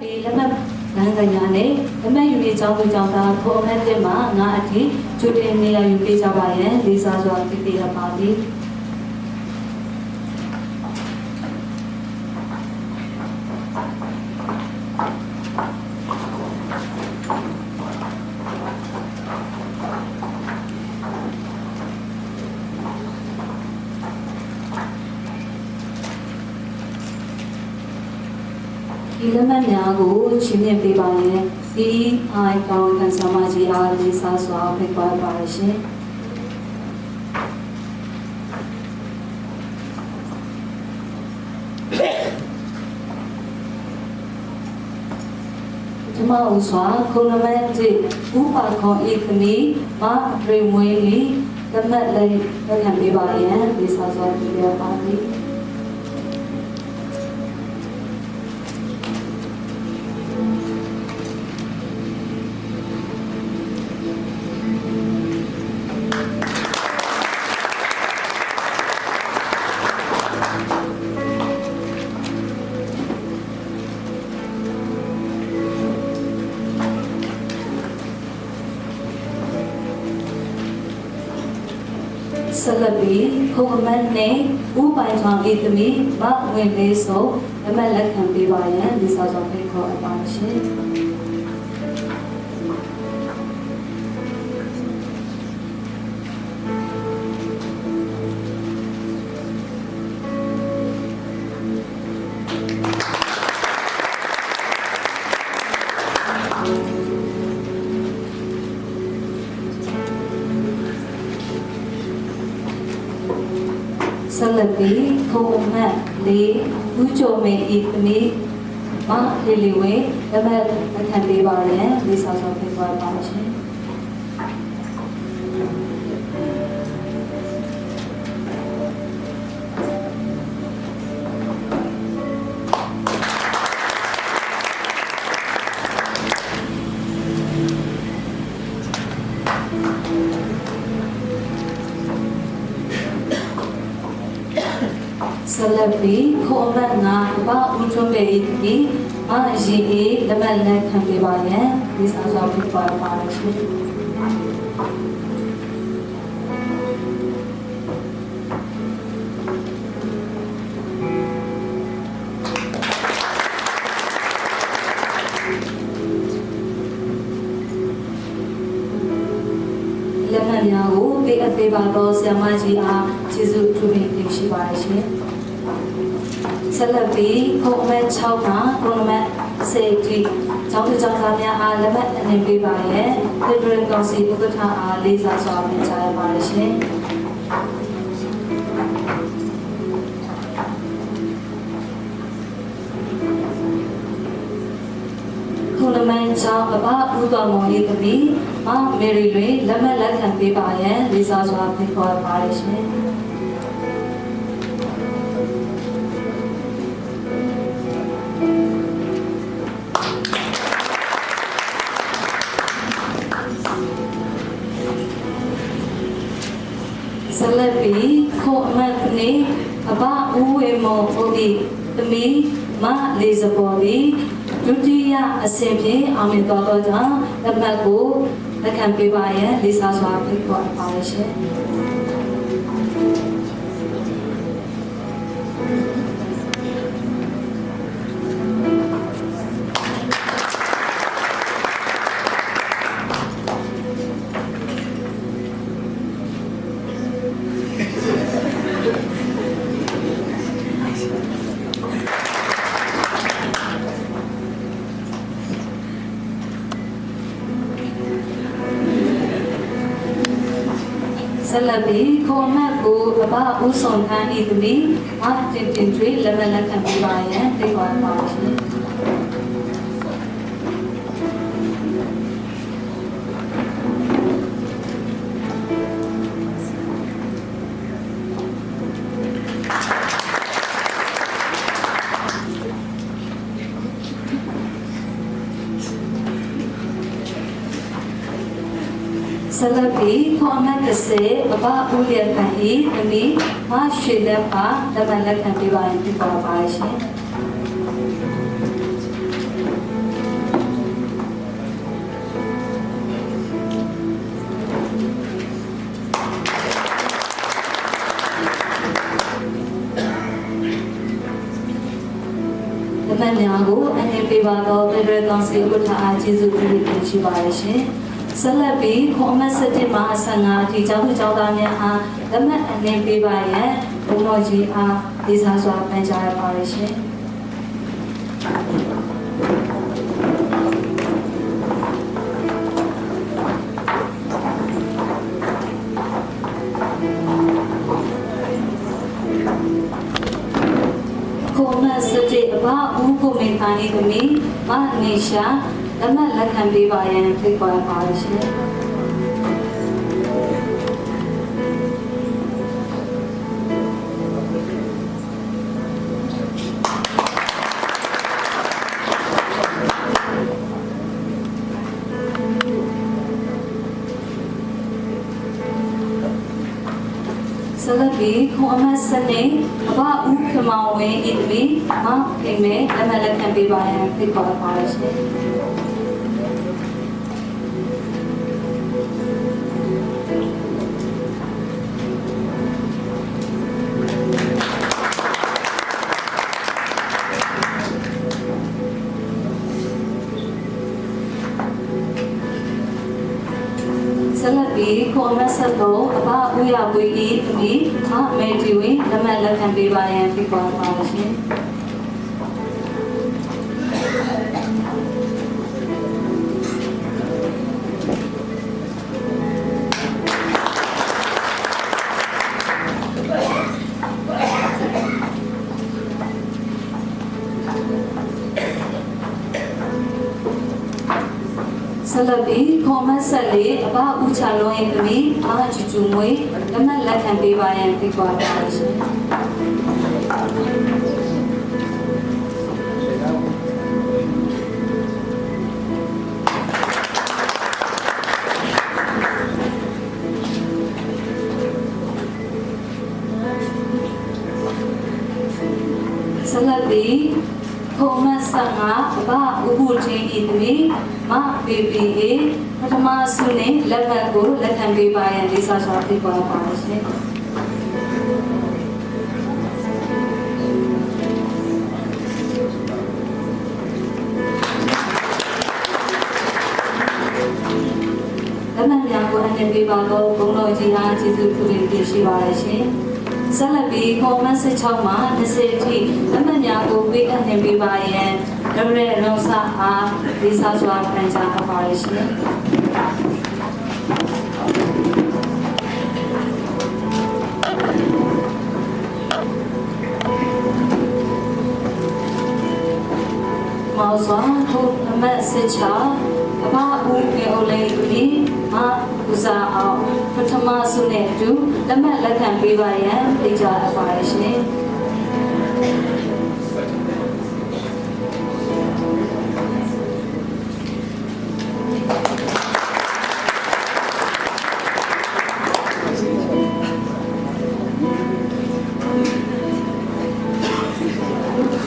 ปีแล้วมันงานกันยาเนี่ยแล้วมันอยู่ในเจ้าตัวเจ้าตาโคแม่เต็มมางานอาทิตย์จุดเด่นเนี่ยอยู่ที่ชาวบ้านเนี่ยลิซ่าจวนที่ปีละปาดีဒီလက်မှတ်များကိုရှင်းပြပေးပါရင်ဒီအိုင်ကောင်းကန်ဆာမကြီးအားလေးစားစွာဖိတ်ခေါ်ပါရရှင်ဒီမှာဥစွာခုနမဲ့တိဥပါခေါ်ဤသမီးမပရိမွေးလီလက်မှတ်လေးလက်ခံပေးပါရင်လေးစားစွာပြရပါသည်ဆက်လက်ပြီးခုံအမတ်နဲ့ဥပိုင်ဆောင်ဤသမီးမဝင်လေးဆိုအမတ်လက်ခံပေးပါရန်ဒီစာဆောင်ဖိတ်ခေါ်အပ်ပါရှင်ဆက်လက်ပြီးခုံအမတ်လေးဦးကျော်မေဤသမီးမဟေလီဝေလက်မှတ်လက်ခံပေးပါရန်ဒီစာဆောင်ဖိတ်ခေါ်အပ်ပါရှင်ဆက်လက်ပြီးခုံအမတ်ငါဘာဦးထွန်းပေဤသမီးမရီအေလက်မှတ်လက်ခံပေးပါရန်ဒီစာဆောင်ဖိတ်ခေါ်အပ်ပါရှင်လက်မှတ်များကိုပေးအပ်ပေးပါတော့ဆရာမကြီးအားကျေးဇူးထူးပင်တင်ရှိပါရှင်ဆက်လက်ပြီးခုံအမတ်6ကခုံအမတ်10တိကျောင်းသူကျောင်းသားများအားလက်မှတ်အနေပေးပါရဲ့ဖက်ဒရယ်ကောင်စီဥက္ကဋ္ဌအားလေးစားစွာပြန်ကြားရပါရှင်ခုံအမတ်6အဘဦးတော်မောင်ရေးသမီးမမေရီလွင်လက်မှတ်လက်ခံပေးပါရဲ့လေးစားစွာဖိတ်ခေါ်ပါရှင်ဆက်လက်ပြီးခုံအမတ်ကနေအဘဦးဝေမောဟုတ်ဒီသမီးမလေးစပေါ်ဒီဒုတိယအဆင့်ဖြင့်အောင်မြင်သွားတော့ကြောင့်လက်မှတ်ကိုလက်ခံပေးပါရန်လေးစားစွာဖိတ်ခေါ်ပါရရှင်ဆက်လက်ပြီးခုံအမတ်ကိုအဘဦးဆောင်ခန်းဤသမီးမတင်တင်ထွေးလက်မှတ်လက်ခံပေးပါရန်ဖိတ်ခေါ်ပါရှင်ဆက်လက်ပြီးခုံအမတ်30အဘဦးလျက်ခံဤသမီးမရွှေလက်ပါလက်မှတ်လက်ခံပေးပါရန်ဖိတ်ခေါ်ပါရှင် ကိုအနေပေးပါတော့ဖက်ဒရယ်ကောင်စီဥက္ကဋ္ဌအားကျေးဇူးပြုတင်ရှိပါရရှင်ဆက်လက်ပြီးခွန်အမတ်7မှာ15အထိကျောင်းသူကျောင်းသားများအားလက်မှတ်အနေပေးပါရန်ဘုန်းတော်ကြီးအားလေးစားစွာပန်ကြားရပါရရှင်အဘဦးကိုမင်းသားနေသမီးမနေရှာလက်မှတ်လက်ခံပေးပါရန်ဖိတ်ခေါ်ပါရရှင်ဆက်လက်ပြီးခွန်အမတ်စနေအဘဦးခမောင်ဝင်းဤသမီးမအိမ်မဲလက်မှတ်လက်ခံပေးပါရန်ဖိတ်ခေါ်ပါရရှင်ဆက်လက်ပြီးခွန်အမတ်ဆက်တော့အဘဦးရဝေးဤသမီးမမေတီဝင်းလက်မှတ်လက်ခံပေးပါရန်ဖိတ်ခေါ်ပါရရှင်ဆက်လက်ပြီးခွန်အမတ်ဆက်လေးအဘဦးချလုံးရဲ့သမီးမကျူကျူမွေးလက်မှတ်လက်ခံပေးပါရန်ဖိတ်ခေါ်ပါရရှင်ဆက်လက်ပြီးခွန်အမတ်ဆက်ကအဘဦးဘူးချင်းဤသမီးမပေပေအေပထမဆုနဲ့လက်မှတ်ကိုလက်ခံပေးပါရန်လေးစားစွာဖိတ်ခေါ်ပါရှင်လက်မှတ်များကိုအနေပေးပါတော့ဘုန်းတော်ကြီးအားကျေးဇူးပြုတင်ရှိပါရရှင်ဆက်လက်ပြီးခွန်အမတ်16မှာ20အထိလက်မှတ်များကိုပေးအပ်နေပေးပါရန်ရရဲရောစာအားလေးစားစွာပန်ကြားပါရရှင်မောစွာခွန်အမတ်16အဘဦးကေအိုလေးဒီမဦးစားအောင်ပထမဆုနဲ့အတူလက်မှတ်လက်ခံပေးပါရန်ဖိတ်ကြားပါရရှင်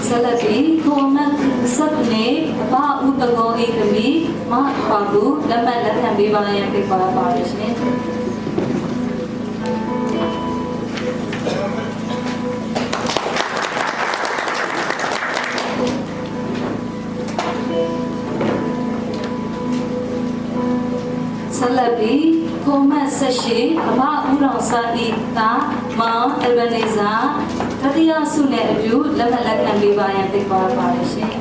ဆက်လက်ပြီးခွန်အမတ်7နဲ့အဘဦးတကောအိသမီးမပါဘူးလက်မှတ်လက်ခံပေးပါရန်ဖိတ်ခေါ်ပါရရှင်ဆက်လက်ပြီးခွန်အမတ်18အဘဦးတော်စာဤတာမောင်အယ်ဘနီဇာတတိယဆုနဲ့အတူလက်မှတ်လက်ခံပေးပါရန်ဖိတ်ခေါ်ပါရရှင်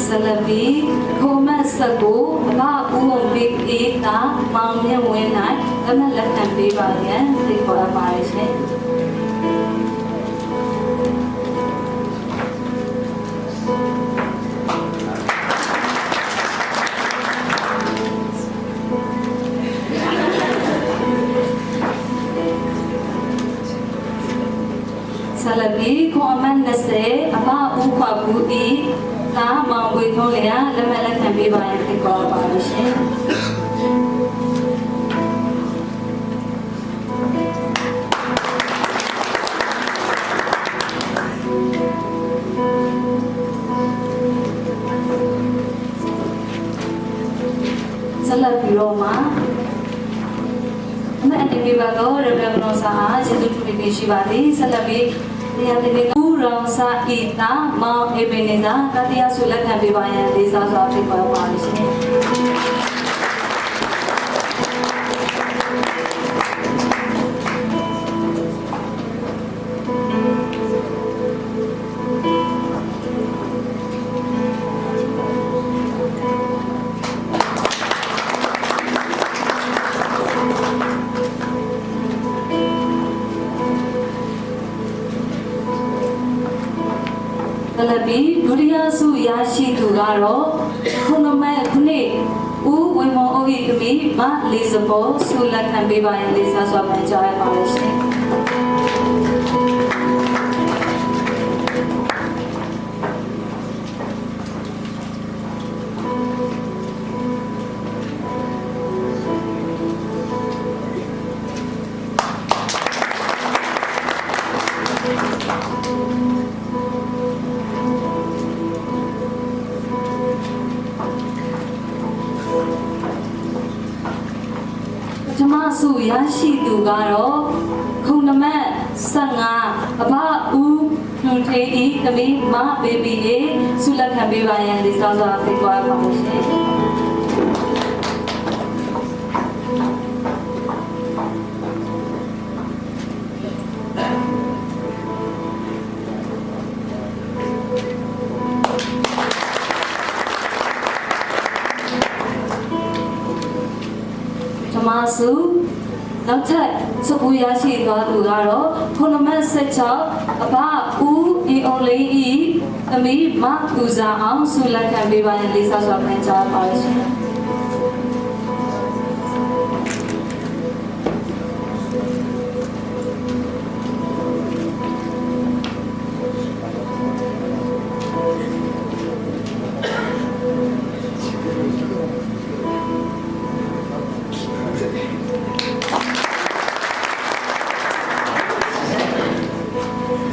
ဆက်လက်ပြီးခွန်အမတ်19အဘဦးအောင်ပေးအေးတာမောင်မြင့်ဝင်းနိုင်လက်မှတ်လက်ခံပေးပါရန်ဖိတ်ခေါ်ပါရရှင်ဆက်လက်ပြီးခွန်အမတ်20အဘဦးခွာဘူးဤတာမောင်ဝေထုံးလျာလက်မှတ်လက်ခံပေးပါရန်ဖိတ်ခေါ်ပါရရှင်ဆ ဆက်လက်ပြီးတော့မှအမေအတီးပါတော့ရရနောစာအားကျေးဇူးပြုနေရှိပါသည်ဆက်လက်ပြီးတရားတင်ကူရောင်စာဣတာမောင်အေပင်နေတာတတိယဆုလက်ခံပေးပါရန်လေးစားစွာဖိတ်ခေါ်ပါရှင်တလပီဒုတိယဆုရရှိသူကတော့ခုနမဲခုနှစ်ဦးဝေမောအိုဤသမီးမလေးစပေါ်ဆုလက်ခံပေးပါရင်လေးစားစွာပန်ကြားရပါလို့ရှင်ဓမ္မစုရရှိသူကတော့ခုနမတ်15အဘဦးလူထေးဤသမီးမဘေဘီရေဆုလက်ခံပေးပါရန်လေးစားစွာဖိတ်ခေါ်ပါပါရှင်ဓမ္မစုနောက်ထပ်စပူရရှိသွားသူကတော့ခုနမတ်16အဘဦးအီအောင်လေးဤသမီးမကူစာအောင်ဆုလက်ခံပေးပါရန်လေးစားစွာပန်ကြားပါရှင်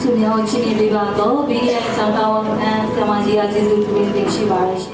သူများကိုချီးမြှင့်ပေးပါတော့ BDI ကျောင်းတော်ဝန်ထမ်းဆရာမကြီးအားကျေးဇူးတင်ရှိပါတယ်ရှင်